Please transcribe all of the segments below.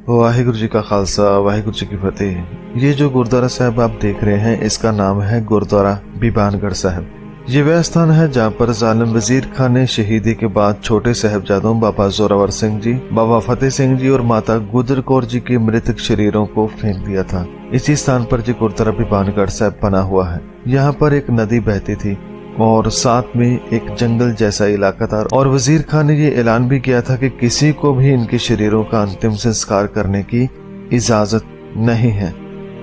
वाहिगुरु जी का खालसा, वाहिगुरु जी की फतेह। ये जो गुरुद्वारा साहब आप देख रहे हैं, इसका नाम है गुरुद्वारा बिबानगढ़ साहब। ये वह स्थान है जहाँ पर जालिम वजीर खान ने शहीदी के बाद छोटे साहिबजादों बाबा जोरावर सिंह जी, बाबा फतेह सिंह जी और माता गुजर कौर जी के मृतक शरीरों को फेंक दिया था। इसी स्थान पर जो गुरुद्वारा बिबानगढ़ साहब बना हुआ है, यहाँ पर एक नदी बहती थी और साथ में एक जंगल जैसा इलाका था और वजीर खान ने ये ऐलान भी किया था कि किसी को भी इनके शरीरों का अंतिम संस्कार करने की इजाजत नहीं है।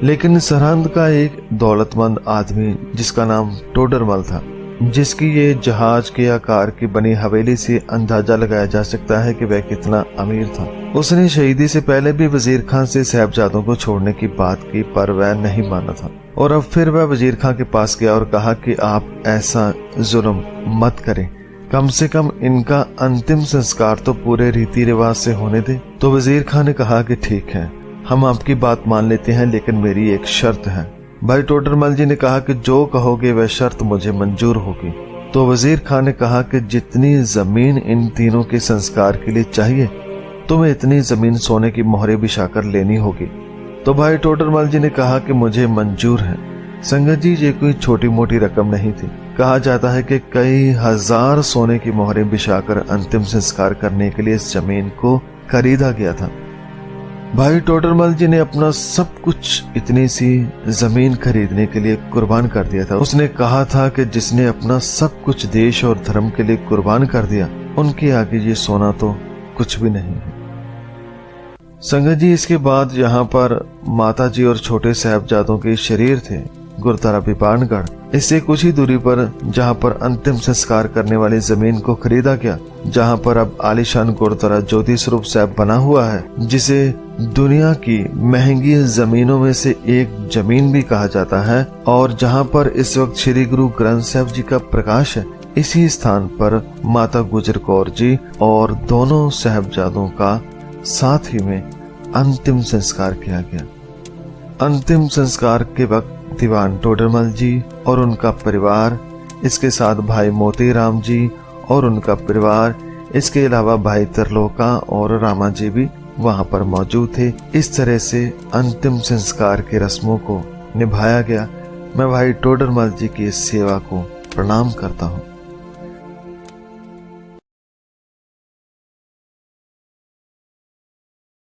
लेकिन सरहंद का एक दौलतमंद आदमी जिसका नाम टोडरमल था, जिसकी ये जहाज के आकार की बनी हवेली से अंदाजा लगाया जा सकता है कि वह कितना अमीर था। उसने शहीदी से पहले भी वजीर खान से साहबजादों को छोड़ने की बात की, पर वह नहीं माना था और अब फिर वह वजीर खान के पास गया और कहा कि आप ऐसा जुल्म मत करें, कम से कम इनका अंतिम संस्कार तो पूरे रीति रिवाज से होने दे। तो वजीर खान ने कहा कि ठीक है, हम आपकी बात मान लेते हैं, लेकिन मेरी एक शर्त है। भाई टोडरमल जी ने कहा कि जो कहोगे वह शर्त मुझे मंजूर होगी। तो वजीर खान ने कहा कि जितनी जमीन इन तीनों के संस्कार के लिए चाहिए, तुम्हें इतनी जमीन सोने की मोहरें बिछाकर लेनी होगी। तो भाई टोडरमल जी ने कहा कि मुझे मंजूर है। संगत जी, ये कोई छोटी मोटी रकम नहीं थी। कहा जाता है कि कई हजार सोने की मोहरें बिछाकर अंतिम संस्कार करने के लिए इस जमीन को खरीदा गया था। भाई टोडरमल जी ने अपना सब कुछ इतनी सी जमीन खरीदने के लिए कुर्बान कर दिया था। उसने कहा था कि जिसने अपना सब कुछ देश और धर्म के लिए कुर्बान कर दिया, उनके आगे ये सोना तो कुछ भी नहीं है। संगत जी, इसके बाद यहाँ पर माता जी और छोटे साहबजादों के शरीर थे गुरुद्वारा बिबानगढ़। इससे कुछ ही दूरी पर जहाँ पर अंतिम संस्कार करने वाली जमीन को खरीदा गया, जहाँ पर अब आलीशान गुरुद्वारा ज्योति स्वरूप साहब बना हुआ है, जिसे दुनिया की महंगी जमीनों में से एक जमीन भी कहा जाता है और जहाँ पर इस वक्त श्री गुरु ग्रंथ साहब जी का प्रकाश है। इसी स्थान पर माता गुजर कौर जी और दोनों साहबजादों का साथ ही में अंतिम संस्कार किया गया। अंतिम संस्कार के वक्त दीवान टोडरमल जी और उनका परिवार, इसके साथ भाई मोतीराम जी और उनका परिवार, इसके अलावा भाई तरलोका और रामा जी भी वहां पर मौजूद थे। इस तरह से अंतिम संस्कार के रस्मों को निभाया गया। मैं भाई टोडरमल जी की इस सेवा को प्रणाम करता हूँ।